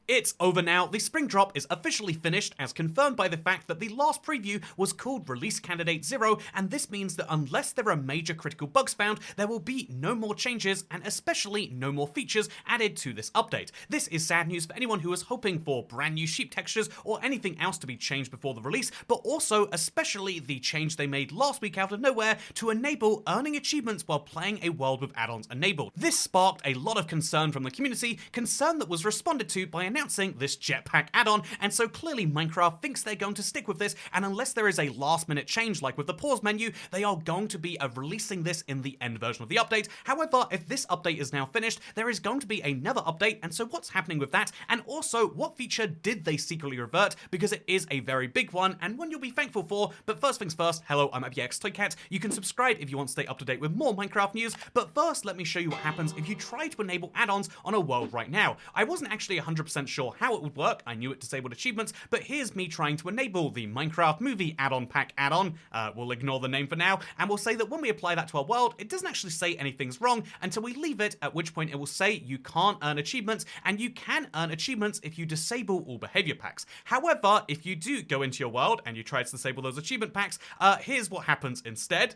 It's over now. The spring drop is officially finished, as confirmed by the fact that the last preview was called Release Candidate 0, and this means that unless there are major critical bugs found, there will be no more changes, and especially no more features added to this update. This is sad news for anyone who was hoping for brand new sheep textures or anything else to be changed before the release, but also especially the change they made last week out of nowhere to enable earning achievements while playing a world with add-ons enabled. This sparked a lot of concern from the community, concern that was responded to by announcing this jetpack add-on, and so clearly Minecraft thinks they're going to stick with this, and unless there is a last minute change like with the pause menu, they are going to be releasing this in the end version of the update. However, if this update is now finished, there is going to be another update, and so what's happening with that, and also what feature did they secretly revert, because it is a very big one, and one you'll be thankful for. But first things first, hello, I'm AppyX You can subscribe if you want to stay up to date with more Minecraft news, but first let me show you what happens if you try to enable add-ons on a world right now. I wasn't actually 100% sure how it would work. I knew it disabled achievements, but here's me trying to enable the Minecraft Movie Add-on Pack add-on. We'll ignore the name for now, and we'll say that when we apply that to our world, it doesn't actually say anything's wrong until we leave it, at which point it will say you can't earn achievements, and you can earn achievements if you disable all behavior packs. However, if you do go into your world and you try to disable those achievement packs, here's what happens instead.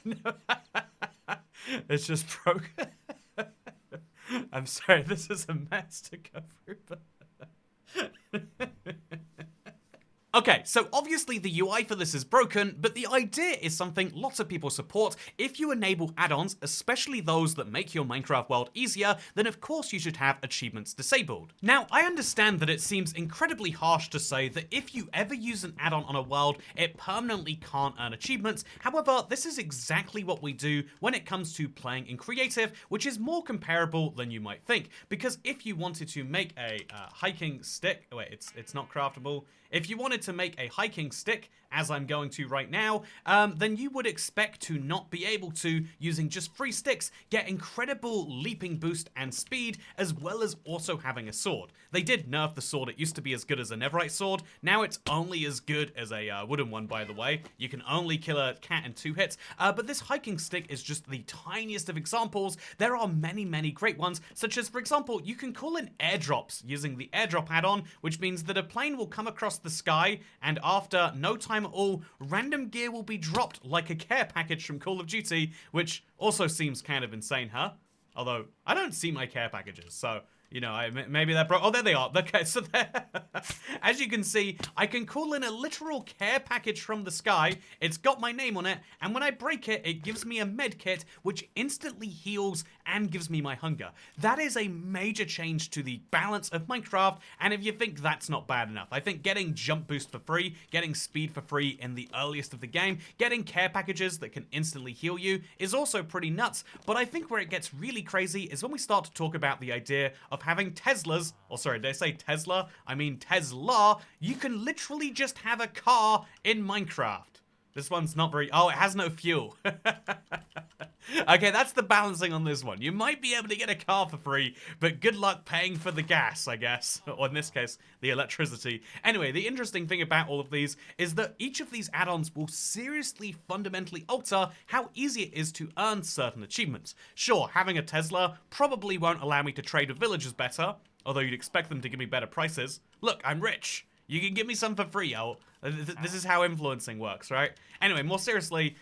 No. It's just broken. I'm sorry, this is a mess to go through, but... Okay, so obviously the UI for this is broken, but the idea is something lots of people support. If you enable add-ons, especially those that make your Minecraft world easier, then of course you should have achievements disabled. Now, I understand that it seems incredibly harsh to say that if you ever use an add-on on a world, it permanently can't earn achievements. However, this is exactly what we do when it comes to playing in creative, which is more comparable than you might think. Because if you wanted to make a hiking stick, wait, it's not craftable. If you wanted to make a hiking stick, as I'm going to right now, then you would expect to not be able to, using just 3 sticks, get incredible leaping boost and speed, as well as also having a sword. They did nerf the sword. It used to be as good as a netherite sword. Now it's only as good as a wooden one, by the way. You can only kill a cat in 2 hits, but this hiking stick is just the tiniest of examples. There are many, many great ones, such as, for example, you can call in airdrops using the airdrop add-on, which means that a plane will come across the sky, and after no time at all, random gear will be dropped like a care package from Call of Duty, which also seems kind of insane, huh? Although, I don't see my care packages, so... You know, maybe they're broke. Oh, there they are. Okay, so there. As you can see, I can call in a literal care package from the sky. It's got my name on it, and when I break it, it gives me a med kit, which instantly heals and gives me my hunger. That is a major change to the balance of Minecraft, and if you think that's not bad enough, I think getting jump boost for free, getting speed for free in the earliest of the game, getting care packages that can instantly heal you is also pretty nuts, but I think where it gets really crazy is when we start to talk about the idea of having Teslas, or sorry, did I say Tesla? I mean Tesla. You can literally just have a car in Minecraft. This one's not very... Oh, it has no fuel. Okay, that's the balancing on this one. You might be able to get a car for free, but good luck paying for the gas, I guess. Or in this case, the electricity. Anyway, the interesting thing about all of these is that each of these add-ons will seriously fundamentally alter how easy it is to earn certain achievements. Sure, having a Tesla probably won't allow me to trade with villagers better, although you'd expect them to give me better prices. Look, I'm rich. You can give me some for free, this is how influencing works, right? Anyway, more seriously,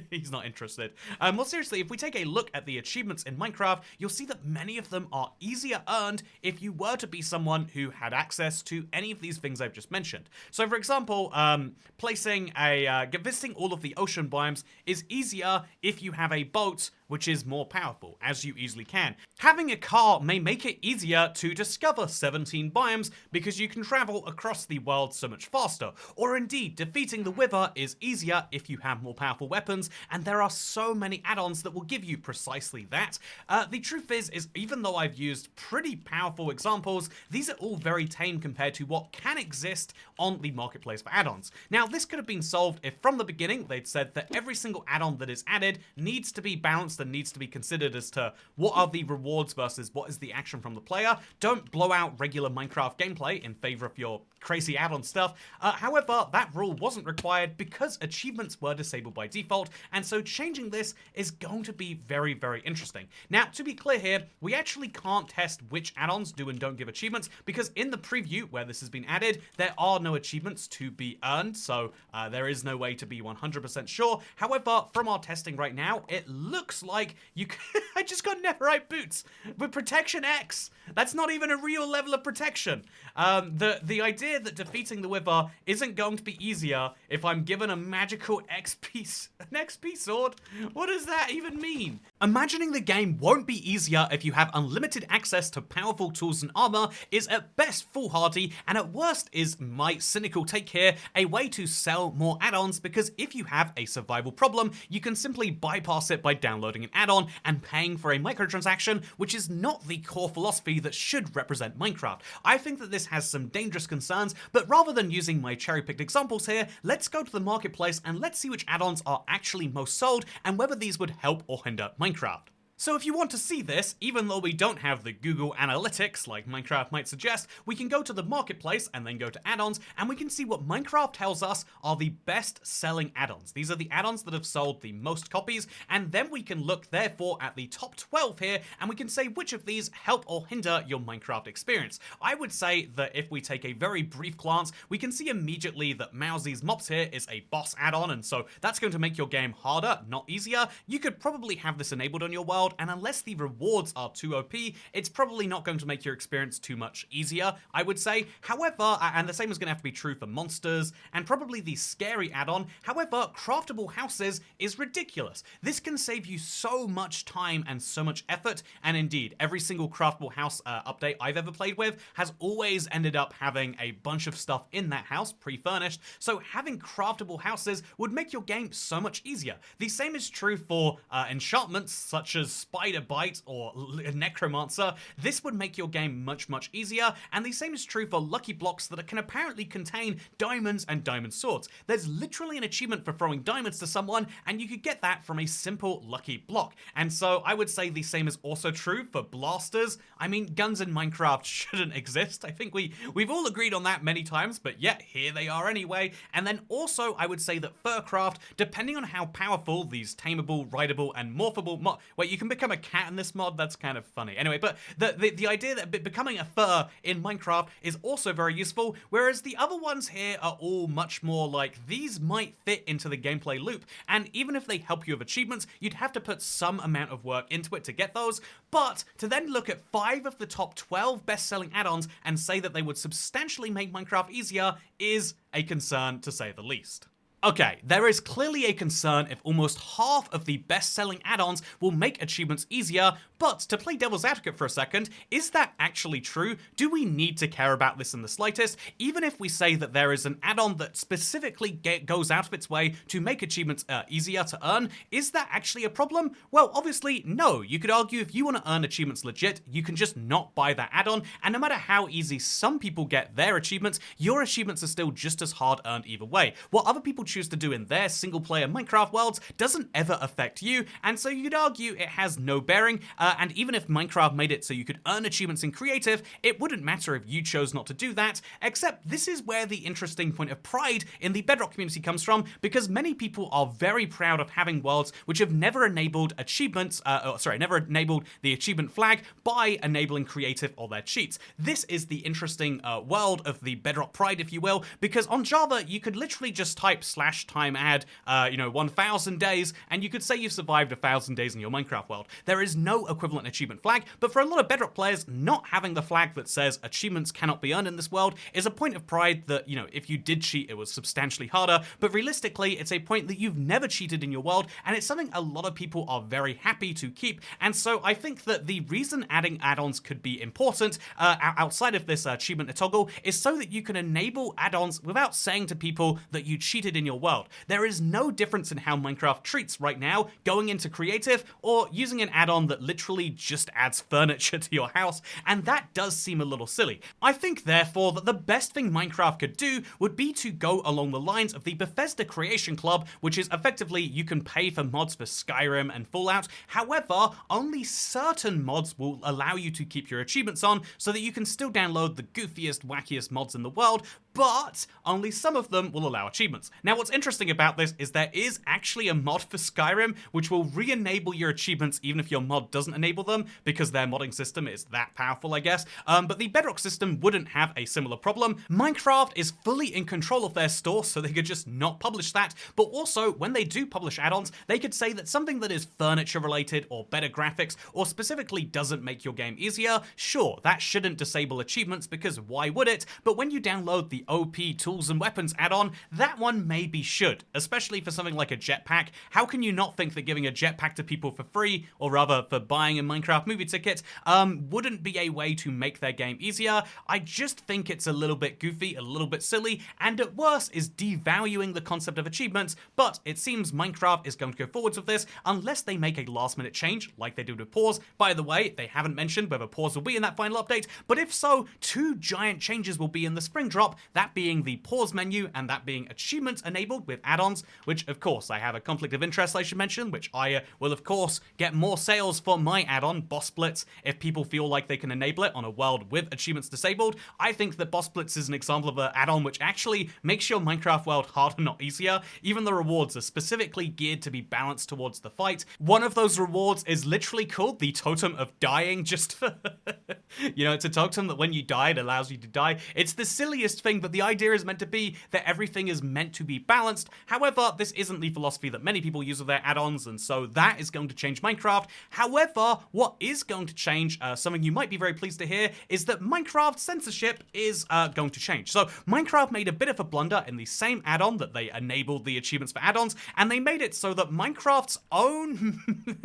he's not interested. More seriously, if we take a look at the achievements in Minecraft, you'll see that many of them are easier earned if you were to be someone who had access to any of these things I've just mentioned. So for example, visiting all of the ocean biomes is easier if you have a boat which is more powerful, as you easily can. Having a car may make it easier to discover 17 biomes because you can travel across the world so much faster. Or indeed, defeating the Wither is easier if you have more powerful weapons, and there are so many add-ons that will give you precisely that. The truth is even though I've used pretty powerful examples, these are all very tame compared to what can exist on the marketplace for add-ons. Now, this could have been solved if from the beginning they'd said that every single add-on that is added needs to be balanced and needs to be considered as to what are the rewards versus what is the action from the player. Don't blow out regular Minecraft gameplay in favor of your crazy add-on stuff. However, that rule wasn't required because achievements were disabled by default. default, and so changing this is going to be very, very interesting. Now, to be clear here, we actually can't test which add-ons do and don't give achievements, because in the preview where this has been added, there are no achievements to be earned, so there is no way to be 100% sure. However, from our testing right now, it looks like you can I just got Netherite boots with protection X. That's not even a real level of protection. The idea that defeating the Wither isn't going to be easier if I'm given a magical an XP sword? What does that even mean? Imagining the game won't be easier if you have unlimited access to powerful tools and armor is at best foolhardy, and at worst is my cynical take here, a way to sell more add-ons, because if you have a survival problem, you can simply bypass it by downloading an add-on and paying for a microtransaction, which is not the core philosophy that should represent Minecraft. I think that this has some dangerous concerns, but rather than using my cherry-picked examples here, let's go to the marketplace and let's see which add-ons are actually most sold and whether these would help or hinder Minecraft. So if you want to see this, even though we don't have the Google Analytics like Minecraft might suggest, we can go to the marketplace and then go to add-ons, and we can see what Minecraft tells us are the best selling add-ons. These are the add-ons that have sold the most copies, and then we can look therefore at the top 12 here, and we can say which of these help or hinder your Minecraft experience. I would say that if we take a very brief glance, we can see immediately that Mousie's Mops here is a boss add-on, and so that's going to make your game harder, not easier. You could probably have this enabled on your world, and unless the rewards are too OP, it's probably not going to make your experience too much easier, I would say. However, and the same is going to have to be true for monsters, and probably the scary add-on, however, craftable houses is ridiculous. This can save you so much time and so much effort, and indeed, every single craftable house update I've ever played with has always ended up having a bunch of stuff in that house, pre-furnished, so having craftable houses would make your game so much easier. The same is true for enchantments, such as Spider Bite or Necromancer. This would make your game much, much easier, and the same is true for lucky blocks that can apparently contain diamonds and diamond swords. There's literally an achievement for throwing diamonds to someone, and you could get that from a simple lucky block. And so I would say the same is also true for blasters. I mean, guns in Minecraft shouldn't exist. I think we've all agreed on that many times, but yet here they are anyway. And then also I would say that furcraft, depending on how powerful these tameable, rideable, and morphable wait, you can become a cat in this mod? That's kind of funny. Anyway, but the idea that becoming a fur in Minecraft is also very useful, whereas the other ones here are all much more like these might fit into the gameplay loop, and even if they help you with achievements, you'd have to put some amount of work into it to get those, but to then look at 5 of the top 12 best-selling add-ons and say that they would substantially make Minecraft easier is a concern, to say the least. Okay, there is clearly a concern if almost half of the best-selling add-ons will make achievements easier, but to play devil's advocate for a second, is that actually true? Do we need to care about this in the slightest? Even if we say that there is an add-on that specifically goes out of its way to make achievements easier to earn, is that actually a problem? Well, obviously, no. You could argue if you want to earn achievements legit, you can just not buy that add-on, and no matter how easy some people get their achievements, your achievements are still just as hard earned either way. What other people choose to do in their single-player Minecraft worlds doesn't ever affect you, and so you could argue it has no bearing, and even if Minecraft made it so you could earn achievements in creative, it wouldn't matter if you chose not to do that, except this is where the interesting point of pride in the Bedrock community comes from, because many people are very proud of having worlds which have never enabled achievements, never enabled the achievement flag by enabling creative or their cheats. This is the interesting world of the Bedrock pride, if you will, because on Java, you could literally just type /time add, 1,000 days, and you could say you've survived 1,000 days in your Minecraft world. There is no equivalent achievement flag, but for a lot of Bedrock players, not having the flag that says achievements cannot be earned in this world is a point of pride that, if you did cheat, it was substantially harder, but realistically, it's a point that you've never cheated in your world, and it's something a lot of people are very happy to keep, and so I think that the reason adding add-ons could be important, outside of this achievement toggle, is so that you can enable add-ons without saying to people that you cheated in your world. There is no difference in how Minecraft treats right now going into creative or using an add-on that literally just adds furniture to your house, and that does seem a little silly. I think therefore that the best thing Minecraft could do would be to go along the lines of the Bethesda Creation Club, which is effectively you can pay for mods for Skyrim and Fallout, however, only certain mods will allow you to keep your achievements on so that you can still download the goofiest, wackiest mods in the world, but only some of them will allow achievements. Now, what's interesting about this is there is actually a mod for Skyrim which will re-enable your achievements even if your mod doesn't enable them, because their modding system is that powerful, I guess. But the Bedrock system wouldn't have a similar problem. Minecraft is fully in control of their store, so they could just not publish that. But also, when they do publish add-ons, they could say that something that is furniture related or better graphics or specifically doesn't make your game easier, sure, that shouldn't disable achievements, because why would it? But when you download the OP Tools and Weapons add-on, that one maybe should, especially for something like a jetpack. How can you not think that giving a jetpack to people for free, or rather for buying a Minecraft movie ticket, wouldn't be a way to make their game easier? I just think it's a little bit goofy, a little bit silly, and at worst is devaluing the concept of achievements, but it seems Minecraft is going to go forwards with this unless they make a last minute change like they did with pause. By the way, they haven't mentioned whether pause will be in that final update, but if so, two giant changes will be in the spring drop, that being the pause menu and that being achievements enabled with add-ons, which of course I have a conflict of interest I should mention, which I will of course get more sales for my add-on, Boss Blitz, if people feel like they can enable it on a world with achievements disabled. I think that Boss Blitz is an example of an add-on which actually makes your Minecraft world harder, not easier. Even the rewards are specifically geared to be balanced towards the fight. One of those rewards is literally called the Totem of Dying, just for you know, it's a totem that when you die, it allows you to die. It's the silliest thing, but the idea is meant to be that everything is meant to be balanced. However, this isn't the philosophy that many people use with their add-ons, and so that is going to change Minecraft. However, what is going to change, something you might be very pleased to hear, is that Minecraft censorship is going to change. So Minecraft made a bit of a blunder in the same add-on that they enabled the achievements for add-ons, and they made it so that Minecraft's own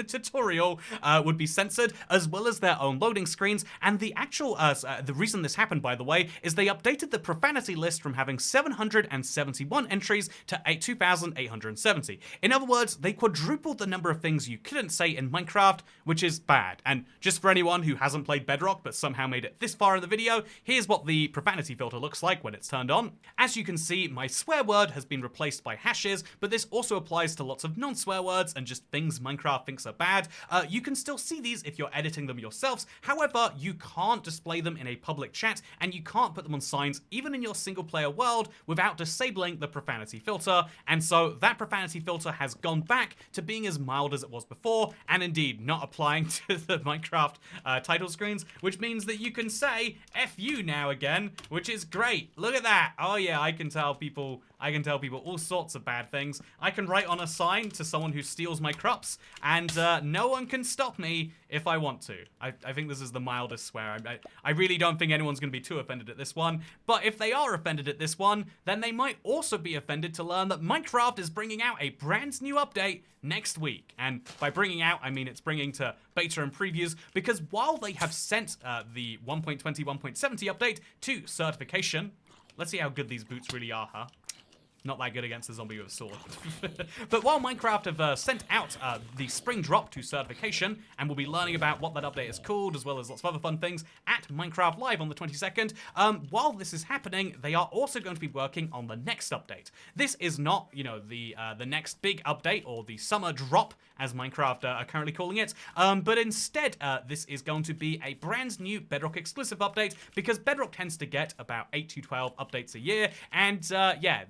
tutorial would be censored, as well as their own loading screens. And the actual, the reason this happened, by the way, is they updated the profanity list from having 771 entries to 2,870. In other words, they quadrupled the number of things you couldn't say in Minecraft, which is bad. And just for anyone who hasn't played Bedrock but somehow made it this far in the video, here's what the profanity filter looks like when it's turned on. As you can see, my swear word has been replaced by hashes, but this also applies to lots of non-swear words and just things Minecraft thinks are bad. You can still see these if you're editing them yourselves. However, you can't display them in a public chat, and you can't put them on signs even in your single player world without disabling the profanity filter. And so that profanity filter has gone back to being as mild as it was before, and indeed not applying to the Minecraft title screens, which means that you can say F you now again, which is great. Look at that. Oh yeah, I can tell people all sorts of bad things. I can write on a sign to someone who steals my crops, and no one can stop me if I want to. I think this is the mildest swear. I really don't think anyone's going to be too offended at this one, but if they are offended at this one, then they might also be offended to learn that Minecraft is bringing out a brand new update next week. And by bringing out, I mean it's bringing to beta and previews, because while they have sent the 1.20, 1.70 update to certification, let's see how good these boots really are, huh? Not that good against a zombie with a sword. But while Minecraft have sent out the spring drop to certification, and we'll be learning about what that update is called, as well as lots of other fun things at Minecraft Live on the 22nd, while this is happening, they are also going to be working on the next update. This is not, you know, the next big update, or the summer drop, as Minecraft are currently calling it, but instead, this is going to be a brand new Bedrock exclusive update, because Bedrock tends to get about 8 to 12 updates a year, and yeah,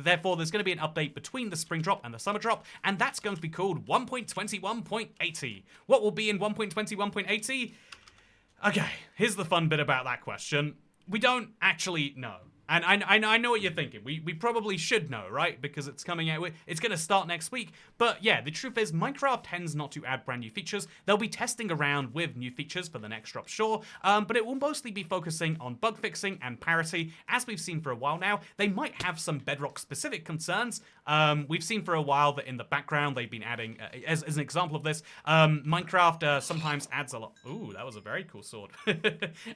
therefore there's going to be an update between the spring drop and the summer drop, and that's going to be called 1.21.80. What will be in 1.21.80? Okay, here's the fun bit about that question. We don't actually know. And I know what you're thinking. We probably should know, right? Because it's coming out, it's going to start next week. But yeah, the truth is Minecraft tends not to add brand new features. They'll be testing around with new features for the next drop, sure. But it will mostly be focusing on bug fixing and parity, as we've seen for a while now. They might have some Bedrock specific concerns. We've seen for a while that in the background they've been adding, as an example of this, Minecraft sometimes adds a lot. Ooh, that was a very cool sword.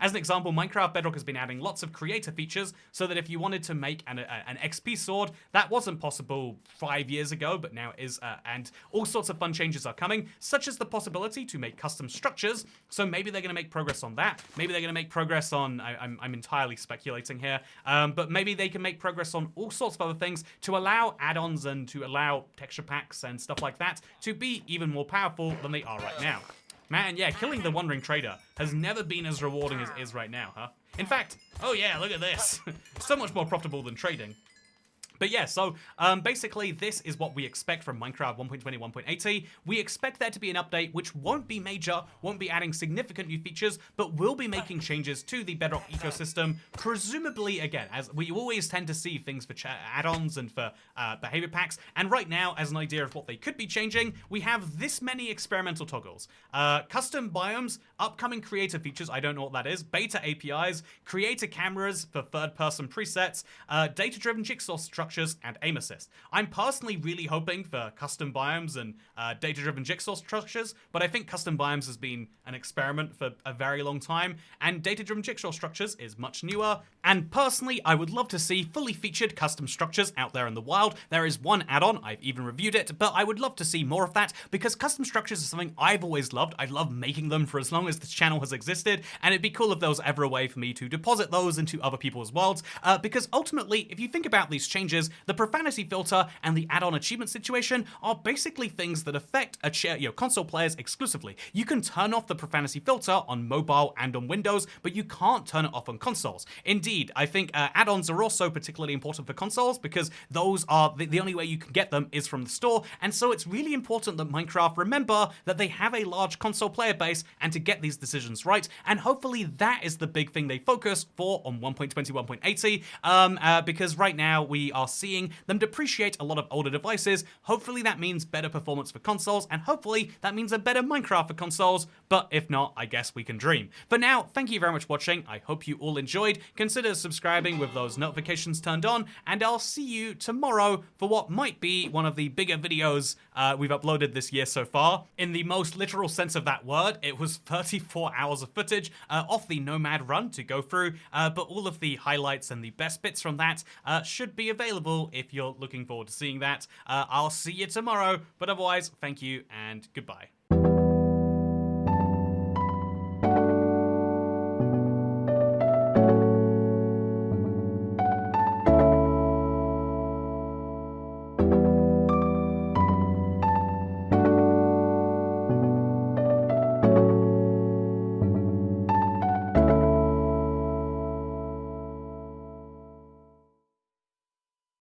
As an example, Minecraft Bedrock has been adding lots of creator features, so that if you wanted to make an XP sword, that wasn't possible 5 years ago, but now it is, and all sorts of fun changes are coming, such as the possibility to make custom structures. So maybe they're going to make progress on that. Maybe they're going to make progress on, I'm entirely speculating here, but maybe they can make progress on all sorts of other things to allow add-ons and to allow texture packs and stuff like that to be even more powerful than they are right now. Man, yeah, killing the Wandering Trader has never been as rewarding as it is right now, huh? In fact, oh yeah, look at this. So much more profitable than trading. But yeah, so basically this is what we expect from Minecraft 1.20, 1.80. We expect there to be an update which won't be major, won't be adding significant new features, but will be making changes to the Bedrock ecosystem, presumably, again, as we always tend to see things for add-ons and for behavior packs. And right now, as an idea of what they could be changing, we have this many experimental toggles. Custom biomes, upcoming creator features, I don't know what that is, beta APIs, creator cameras for third-person presets, data-driven jigsaw structures, and aim assist. I'm personally really hoping for custom biomes and data-driven jigsaw structures, but I think custom biomes has been an experiment for a very long time, and data-driven jigsaw structures is much newer. And personally, I would love to see fully featured custom structures out there in the wild. There is one add-on, I've even reviewed it, but I would love to see more of that, because custom structures is something I've always loved. I love making them for as long as this channel has existed, and it'd be cool if there was ever a way for me to deposit those into other people's worlds, because ultimately, if you think about these changes, the profanity filter and the add-on achievement situation are basically things that affect console players exclusively. You can turn off the profanity filter on mobile and on Windows, but you can't turn it off on consoles. Indeed, I think add-ons are also particularly important for consoles because those are the only way you can get them is from the store, and so it's really important that Minecraft remember that they have a large console player base and to get these decisions right, and hopefully that is the big thing they focus for on 1.20, 1.80, because right now we are seeing them depreciate a lot of older devices. Hopefully that means better performance for consoles, and hopefully that means a better Minecraft for consoles, but if not, I guess we can dream. For now, thank you very much for watching. I hope you all enjoyed. Consider subscribing with those notifications turned on, and I'll see you tomorrow for what might be one of the bigger videos we've uploaded this year so far. In the most literal sense of that word, it was 34 hours of footage off the Nomad run to go through, but all of the highlights and the best bits from that should be available if you're looking forward to seeing that. I'll see you tomorrow, but otherwise, thank you and goodbye.